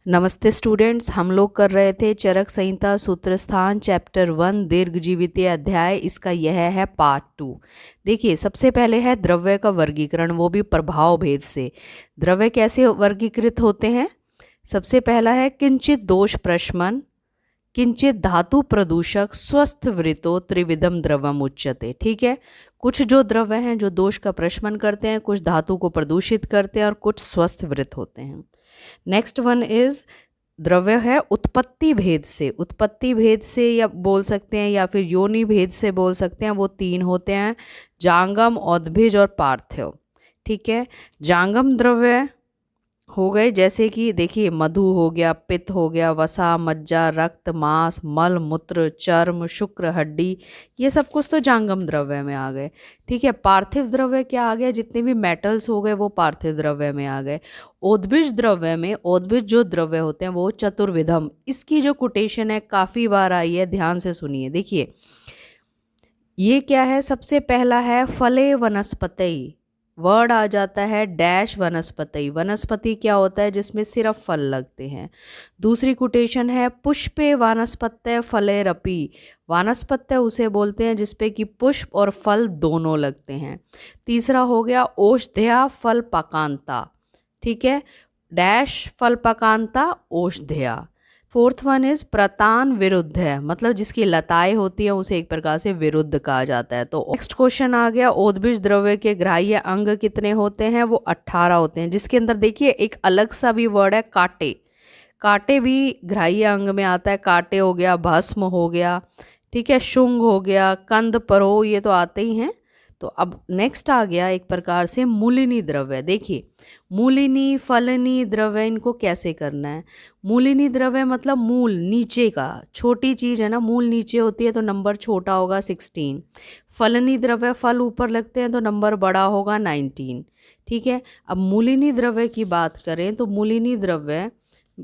नमस्ते स्टूडेंट्स, हम लोग कर रहे थे चरक संहिता सूत्रस्थान चैप्टर 1 दीर्घजीवितीय अध्याय। इसका यह है पार्ट 2। देखिए, सबसे पहले है द्रव्य का वर्गीकरण, वो भी प्रभाव भेद से। द्रव्य कैसे वर्गीकृत होते हैं? सबसे पहला है किंचित दोष प्रशमन, किंचित धातु प्रदूषक, स्वस्थ वृतो त्रिविधम द्रवम उच्यते। ठीक है, कुछ जो द्रव्य हैं जो दोष का प्रशमन करते हैं, कुछ धातु को प्रदूषित करते हैं और कुछ स्वस्थ वृत होते हैं। नेक्स्ट वन इज द्रव्य है उत्पत्ति भेद से। उत्पत्ति भेद से या बोल सकते हैं या फिर योनि भेद से बोल सकते हैं। वो तीन होते हैं, जांगम, औद्भिज और पार्थिव। ठीक है, जांगम द्रव्य हो गए जैसे कि देखिए मधु हो गया, पित्त हो गया, वसा, मज्जा, रक्त, मांस, मल, मूत्र, चर्म, शुक्र, हड्डी, ये सब कुछ तो जांगम द्रव्य में आ गए। ठीक है, पार्थिव द्रव्य क्या आ गया? जितने भी मेटल्स हो गए वो पार्थिव द्रव्य में आ गए। औद्भिज द्रव्य में, औद्भिज जो द्रव्य होते हैं वो चतुर्विधम। इसकी जो कोटेशन है काफ़ी बार आई है, ध्यान से सुनिए। देखिए ये क्या है? सबसे पहला है फले वनस्पति, वर्ड आ जाता है डैश वनस्पति। वनस्पति क्या होता है? जिसमें सिर्फ फल लगते हैं। दूसरी कोटेशन है पुष्पे वानस्पत्य फलेरपि। वानस्पत्य उसे बोलते हैं जिसपे कि पुष्प और फल दोनों लगते हैं। तीसरा हो गया औषधया फल पकांता। ठीक है, डैश फल पकांता औषधया। फोर्थ वन इज प्रतान विरुद्ध है, मतलब जिसकी लताएं होती है उसे एक प्रकार से विरुद्ध कहा जाता है। तो नेक्स्ट क्वेश्चन आ गया औद्भिज द्रव्य के ग्राह्य अंग कितने होते हैं? वो 18 होते हैं, जिसके अंदर देखिए एक अलग सा भी वर्ड है कांटे। कांटे भी ग्राह्य अंग में आता है। कांटे हो गया, भस्म हो गया, ठीक है, शुंग हो गया, कंद, परो, ये तो आते ही हैं। तो अब नेक्स्ट आ गया एक प्रकार से मूलिनी द्रव्य। देखिए मूलिनी, फलनी द्रव्य, इनको कैसे करना है? मूलिनी द्रव्य मतलब मूल नीचे का, छोटी चीज़ है ना, मूल नीचे होती है तो नंबर छोटा होगा 16। फलनी द्रव्य फल ऊपर लगते हैं तो नंबर बड़ा होगा 19। ठीक है, अब मूलिनी द्रव्य की बात करें तो मूलिनी द्रव्य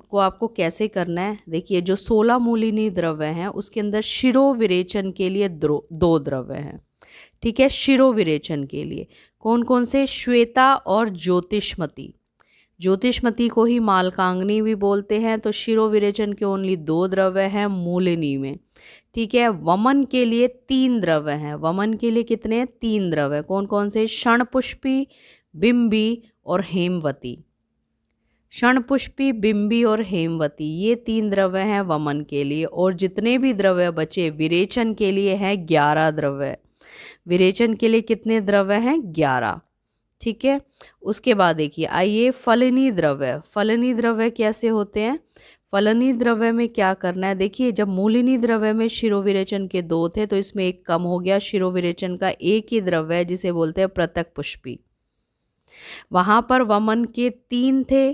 को आपको कैसे करना है? देखिए जो 16 मूलिनी द्रव्य हैं उसके अंदर शिरो विरेचन के लिए दो द्रव्य हैं। ठीक है, शिरो विरेचन के लिए कौन कौन से? श्वेता और ज्योतिषमती। ज्योतिषमती को ही मालकांगनी भी बोलते हैं। तो शिरो विरेचन के ओनली 2 द्रव्य हैं मूलिनी में। ठीक है, वमन के लिए 3 द्रव्य हैं। वमन के लिए कितने? 3 द्रव्य। कौन कौन से? क्षणपुष्पी, बिंबी और हेमवती। क्षणपुष्पी, बिंबी और हेमवती, ये 3 द्रव्य हैं वमन के लिए। और जितने भी द्रव्य बचे विरेचन के लिए हैं 11 द्रव्य। विरेचन के लिए कितने द्रव्य हैं? 11। ठीक है, उसके बाद देखिए आइए फलनी द्रव्य। फलनी द्रव्य कैसे होते हैं? फलनी द्रव्य में क्या करना है? देखिए जब मूलिनी द्रव्य में शिरो विरेचन के 2 थे तो इसमें एक कम हो गया। शिरो विरेचन का एक ही द्रव्य है जिसे बोलते हैं पृथक पुष्पी। वहाँ पर वमन के 3 थे।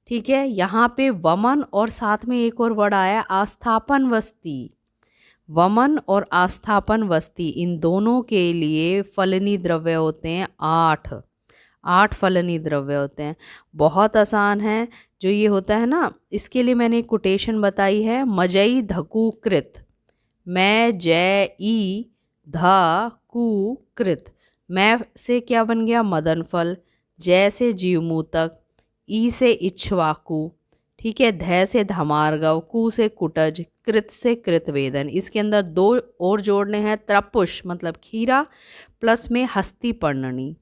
ठीक है, यहाँ पे वमन और साथ में एक और वर्ड आया आस्थापन वस्ती। वमन और आस्थापन वस्ती, इन दोनों के लिए फलनी द्रव्य होते हैं 8 फलनी द्रव्य होते हैं। बहुत आसान है। जो ये होता है ना, इसके लिए मैंने एक कोटेशन बताई है, मजई धकु कृत। मैं जय ई ध कु कृत। मैं से क्या बन गया? मदन फल। जय से जीवमूतक, ई से इक्ष्वाकु, ठीक है, ध से धमार्गव, कु से कुटज, कृत से कृतवेदन। इसके अंदर 2 और जोड़ने हैं, त्रपुष मतलब खीरा, प्लस में हस्ती पर्णनी।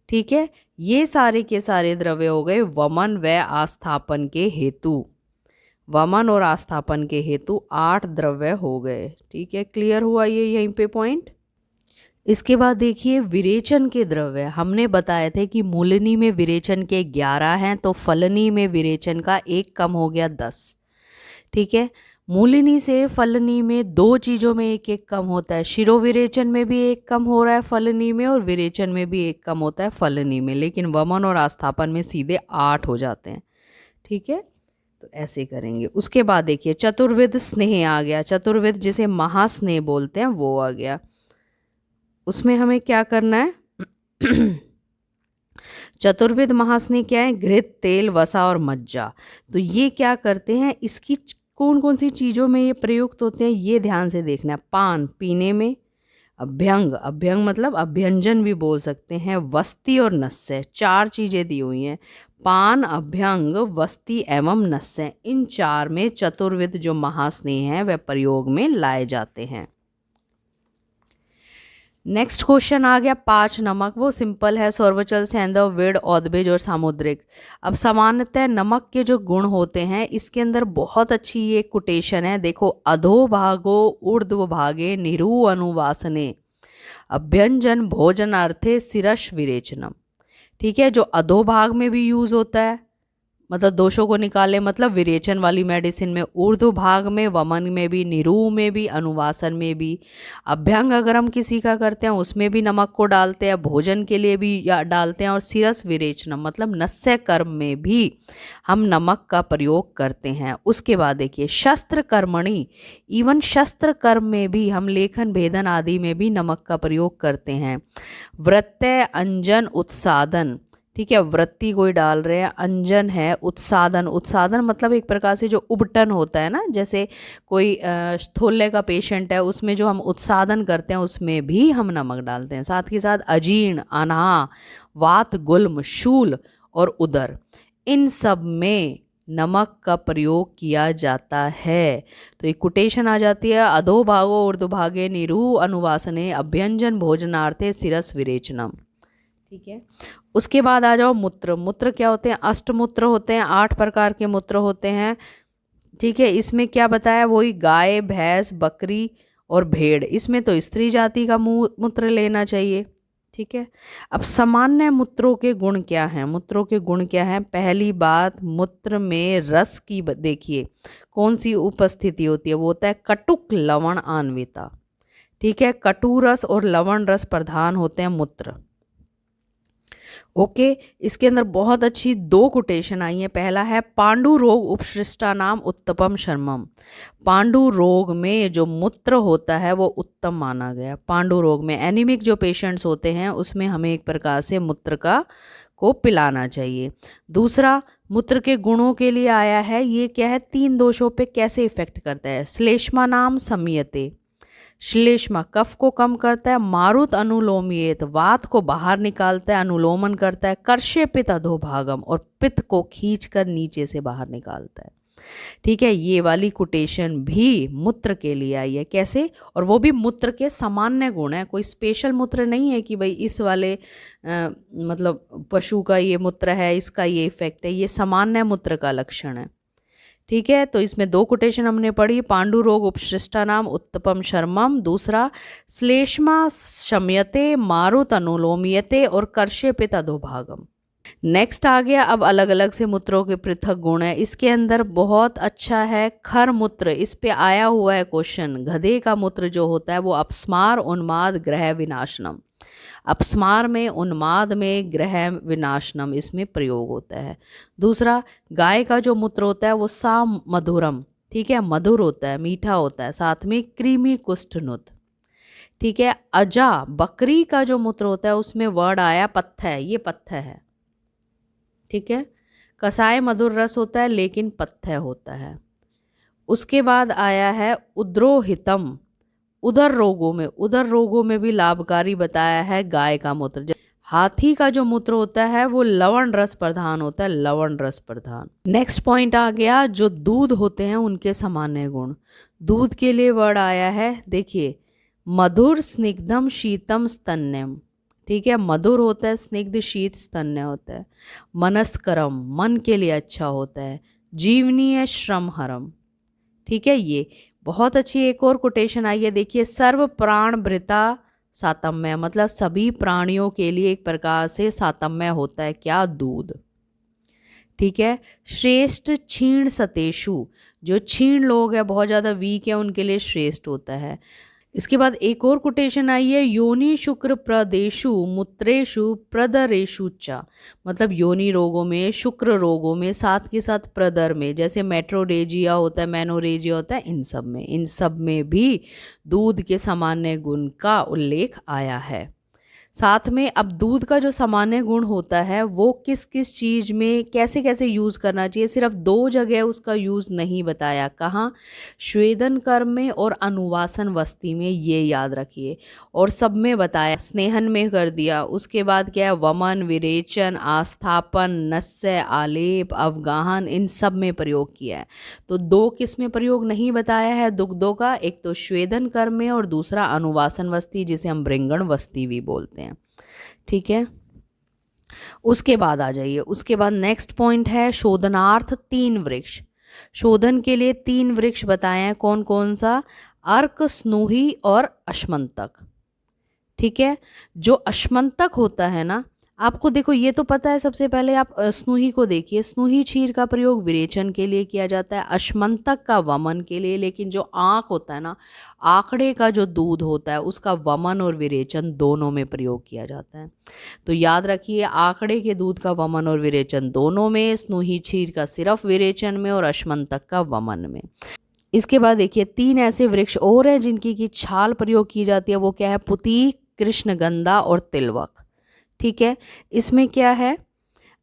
ठीक है, ये सारे के सारे द्रव्य हो गए वमन व आस्थापन के हेतु। वमन और आस्थापन के हेतु 8 द्रव्य हो गए। ठीक है, क्लियर हुआ ये यहीं पे पॉइंट? इसके बाद देखिए विरेचन के द्रव्य। हमने बताए थे कि मूलिनी में विरेचन के 11 हैं तो फलनी में विरेचन का 1 कम हो गया 10। ठीक है, मूलिनी से फलनी में 2 चीज़ों में 1 कम होता है। शिरो विरेचन में भी 1 कम हो रहा है फलनी में, और विरेचन में भी 1 कम होता है फलनी में, लेकिन वमन और आस्थापन में सीधे 8 हो जाते हैं। ठीक है, तो ऐसे करेंगे। उसके बाद देखिए चतुर्विध स्नेह आ गया। चतुर्विध जिसे महास्नेह बोलते हैं वो आ गया। उसमें हमें क्या करना है? चतुर्विध महास्नेह क्या है? घृत, तेल, वसा और मज्जा। तो ये क्या करते हैं? इसकी कौन कौन सी चीज़ों में ये प्रयुक्त होते हैं ये ध्यान से देखना है। पान पीने में, अभ्यंग, अभ्यंग मतलब अभ्यंजन भी बोल सकते हैं। वस्ती और नस्य, 4 चीज़ें दी हुई हैं। पान, अभ्यंग, वस्ती एवं नस्य, इन 4 में चतुर्विध जो महास्नेह हैं वह प्रयोग में लाए जाते हैं। नेक्स्ट क्वेश्चन आ गया 5 नमक। वो सिंपल है, सौरवचल, सैंधव, विड, औदबिज और सामुद्रिक। अब सामान्यतः नमक के जो गुण होते हैं, इसके अंदर बहुत अच्छी ये कोटेशन है, देखो। अधोभागो ऊर्ध्वभागे निरु अनुवासने अभ्यंजन भोजनार्थे शिरस विरेचनम। ठीक है, जो अधोभाग में भी यूज होता है, मतलब दोषों को निकाले, मतलब विरेचन वाली मेडिसिन में, ऊर्ध्व भाग में, वमन में भी, निरू में भी, अनुवासन में भी। अभ्यंग अगर हम किसी का करते हैं उसमें भी नमक को डालते हैं, भोजन के लिए भी डालते हैं, और शिरस विरेचनम मतलब नस्य कर्म में भी हम नमक का प्रयोग करते हैं। उसके बाद देखिए शस्त्र कर्मणि, इवन शस्त्र कर्म में भी हम लेखन भेदन आदि में भी नमक का प्रयोग करते हैं। वृत्तय अंजन उत्सादन, ठीक है, वृत्ति कोई डाल रहे हैं, अंजन है, उत्सादन, उत्सादन मतलब एक प्रकार से जो उबटन होता है ना, जैसे कोई स्थूल्य का पेशेंट है, उसमें जो हम उत्सादन करते हैं उसमें भी हम नमक डालते हैं। साथ के साथ अजीर्ण, अनाह, वात, गुल्म, शूल और उदर, इन सब में नमक का प्रयोग किया जाता है। तो एक कोटेशन आ जाती है, अधोभागो ऊर्ध्वभागे निरु अनुवासने अभ्यंजन भोजनार्थे शिरस विरेचनम। ठीक है, उसके बाद आ जाओ मूत्र। मूत्र क्या होते हैं? अष्टमूत्र होते हैं, 8 प्रकार के मूत्र होते हैं। ठीक है, इसमें क्या बताया, वही गाय, भैंस, बकरी और भेड़, इसमें तो स्त्री जाति का मूत्र लेना चाहिए। ठीक है, अब सामान्य मूत्रों के गुण क्या हैं? मूत्रों के गुण क्या हैं? पहली बात, मूत्र में रस की देखिए कौन सी उपस्थिति होती है, वो होता है कटुक लवण आन्विता। ठीक है, कटु रस और लवण रस प्रधान होते हैं मूत्र। ओके, इसके अंदर बहुत अच्छी 2 कोटेशन आई हैं। पहला है पांडु रोग उपसृष्टा नाम उत्तपम शर्मम। पांडु रोग में जो मूत्र होता है वो उत्तम माना गया। पांडु रोग में एनीमिक जो पेशेंट्स होते हैं उसमें हमें एक प्रकार से मूत्र को पिलाना चाहिए। दूसरा, मूत्र के गुणों के लिए आया है, ये क्या है, 3 दोषों पे कैसे इफेक्ट करता है। श्लेष्मा नाम संयते, श्लेष्मा कफ को कम करता है। मारुत अनुलोमियत, वात को बाहर निकालता है, अनुलोमन करता है। कर्षे पित्त अधोभागम, और पित्त को खींचकर नीचे से बाहर निकालता है। ठीक है, ये वाली कोटेशन भी मूत्र के लिए आई है। कैसे? और वो भी मूत्र के सामान्य गुण है, कोई स्पेशल मूत्र नहीं है कि भाई इस वाले मतलब पशु का ये मूत्र है, इसका ये इफेक्ट है। ये सामान्य मूत्र का लक्षण है। ठीक है, तो इसमें 2 कोटेशन हमने पढ़ी, पांडु रोग उपसृष्टा नाम उत्तपम शर्मम, दूसरा श्लेष्मा शम्यते, मारुत अनुलोम्यते और कर्षे पित्त अधोभागम। नेक्स्ट आ गया, अब अलग अलग से मूत्रों के पृथक गुण है। इसके अंदर बहुत अच्छा है खर मूत्र, इस पे आया हुआ है क्वेश्चन। गधे का मूत्र जो होता है वो अपस्मार, उन्माद, ग्रह विनाशनम। अपस्मार में, उन्माद में, ग्रह विनाशनम, इसमें प्रयोग होता है। दूसरा, गाय का जो मूत्र होता है वो सा मधुरम, ठीक है, मधुर होता है, मीठा होता है, साथ में कृमि कुष्ठनुत। ठीक है, अजा, बकरी का जो मूत्र होता है उसमें वर्ड आया पत्थ, ये पत्थ है। ठीक है, कसाय मधुर रस होता है लेकिन पत्थ होता है। उसके बाद आया है उद्रोहितम, उदर रोगों में भी लाभकारी बताया है गाय का मूत्र। हाथी का जो मूत्र होता है वो लवण रस प्रधान होता है, लवण रस प्रधान। नेक्स्ट पॉइंट आ गया, जो दूध होते हैं उनके सामान्य गुण। दूध के लिए वर्ड आया है, देखिए, मधुर, स्निग्धम, शीतम, स्तन्यम। ठीक है, मधुर होता है, स्निग्ध, शीत, स्तन्य होता है। मनस्करम, मन के लिए अच्छा होता है। जीवनीय, श्रमहरम। ठीक है, ये बहुत अच्छी एक और कोटेशन आई है, देखिए, सर्व प्राण भृता सातम्य, मतलब सभी प्राणियों के लिए एक प्रकार से सातम्य होता है, क्या, दूध। ठीक है, श्रेष्ठ क्षीण सतेषु, जो क्षीण लोग हैं, बहुत ज़्यादा वीक है, उनके लिए श्रेष्ठ होता है। इसके बाद एक और कोटेशन आई है, योनि शुक्र प्रदेशु मूत्रेशु प्रदरेशु च, मतलब योनि रोगों में, शुक्र रोगों में, साथ के साथ प्रदर में, जैसे मेट्रोरेजिया होता है, मैनोरेजिया होता है, इन सब में भी दूध के सामान्य गुण का उल्लेख आया है। साथ में अब दूध का जो सामान्य गुण होता है वो किस किस चीज़ में कैसे कैसे यूज़ करना चाहिए, सिर्फ 2 जगह उसका यूज़ नहीं बताया। कहाँ? स्वेदन कर्म में और अनुवासन वस्ती में, ये याद रखिए। और सब में बताया, स्नेहन में कर दिया। उसके बाद क्या है? वमन, विरेचन, आस्थापन, नस्य, आलेप, अवगाहन, इन सब में प्रयोग किया है। तो 2 किस में प्रयोग नहीं बताया है दुग्धों का? एक तो स्वेदन कर्म में और दूसरा अनुवासन वस्ती, जिसे हम भृंगण वस्ती भी बोलते हैं। ठीक है, उसके बाद आ जाइए। उसके बाद नेक्स्ट पॉइंट है शोधनार्थ 3 वृक्ष। शोधन के लिए 3 वृक्ष बताए हैं। कौन कौन सा? अर्क, स्नूही और अश्मंतक। ठीक है, जो अश्मंतक होता है ना, आपको देखो ये तो पता है। सबसे पहले आप स्नूही को देखिए। स्नूही क्षीर का प्रयोग विरेचन के लिए किया जाता है, अश्मंतक का वमन के लिए। लेकिन जो आँक होता है ना, आंकड़े का जो दूध होता है, उसका वमन और विरेचन दोनों में प्रयोग किया जाता है। तो याद रखिए, आंकड़े के दूध का वमन और विरेचन दोनों में, स्नूही क्षीर का सिर्फ विरेचन में और अश्मंतक का वमन में। इसके बाद देखिए 3 ऐसे वृक्ष और हैं जिनकी की छाल प्रयोग की जाती है। वो क्या है? पुतीक, कृष्णगंधा और तिलवक। ठीक है, इसमें क्या है?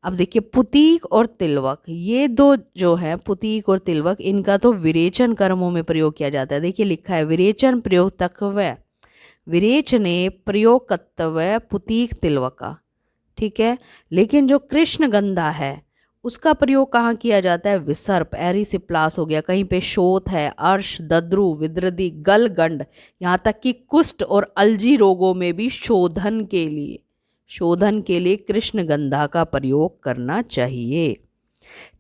अब देखिए पुतीक और तिलवक, ये 2 जो है, पुतीक और तिलवक, इनका तो विरेचन कर्मों में प्रयोग किया जाता है। देखिए लिखा है विरेचन प्रयोक्तव्य, विरेचने प्रयोगकर्तव्य पुतीक तिलवका। ठीक है, लेकिन जो कृष्णगंधा है उसका प्रयोग कहाँ किया जाता है? विसर्प, एरिसिप्लास हो गया, कहीं पे शोथ है, अर्श, दद्रु, विद्रदी, गलगंड, यहाँ तक कि कुष्ठ और अलजी रोगों में भी शोधन के लिए कृष्णगंधा का प्रयोग करना चाहिए।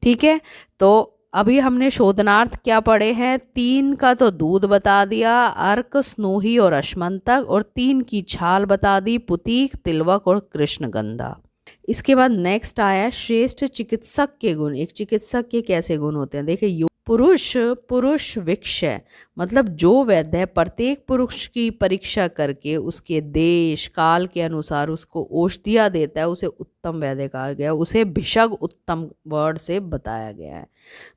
ठीक है, तो अभी हमने शोधनार्थ क्या पढ़े हैं? 3 का तो दूध बता दिया, अर्क, स्नूही और अश्मंतक, और 3 की छाल बता दी, पुतीक, तिलवक और कृष्णगंधा। इसके बाद नेक्स्ट आया श्रेष्ठ चिकित्सक के गुण। एक चिकित्सक के कैसे गुण होते हैं? देखिए, पुरुष विक्षय, मतलब जो वैद्य प्रत्येक पुरुष की परीक्षा करके उसके देश काल के अनुसार उसको औषधियाँ देता है, उसे उत्तम वैद्य कहा गया। उसे भिषग उत्तम वर्ड से बताया गया है,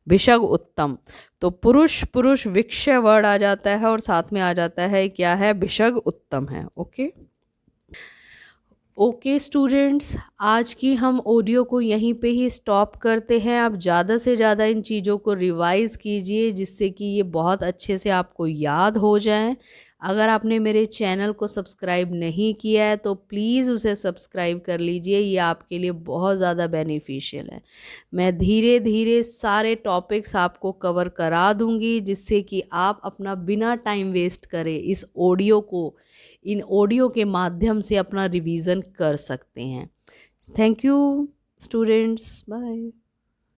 भिषग उत्तम। तो पुरुष विक्षय वर्ड आ जाता है और साथ में आ जाता है क्या है? भिषग उत्तम है। ओके स्टूडेंट्स, आज की हम ऑडियो को यहीं पे ही स्टॉप करते हैं। आप ज़्यादा से ज़्यादा इन चीज़ों को रिवाइज़ कीजिए जिससे कि ये बहुत अच्छे से आपको याद हो जाएं। अगर आपने मेरे चैनल को सब्सक्राइब नहीं किया है तो प्लीज़ उसे सब्सक्राइब कर लीजिए, ये आपके लिए बहुत ज़्यादा बेनिफिशियल है। मैं धीरे धीरे सारे टॉपिक्स आपको कवर करा दूँगी जिससे कि आप अपना बिना टाइम वेस्ट करे इन ऑडियो के माध्यम से अपना रिवीजन कर सकते हैं। Thank you students, bye.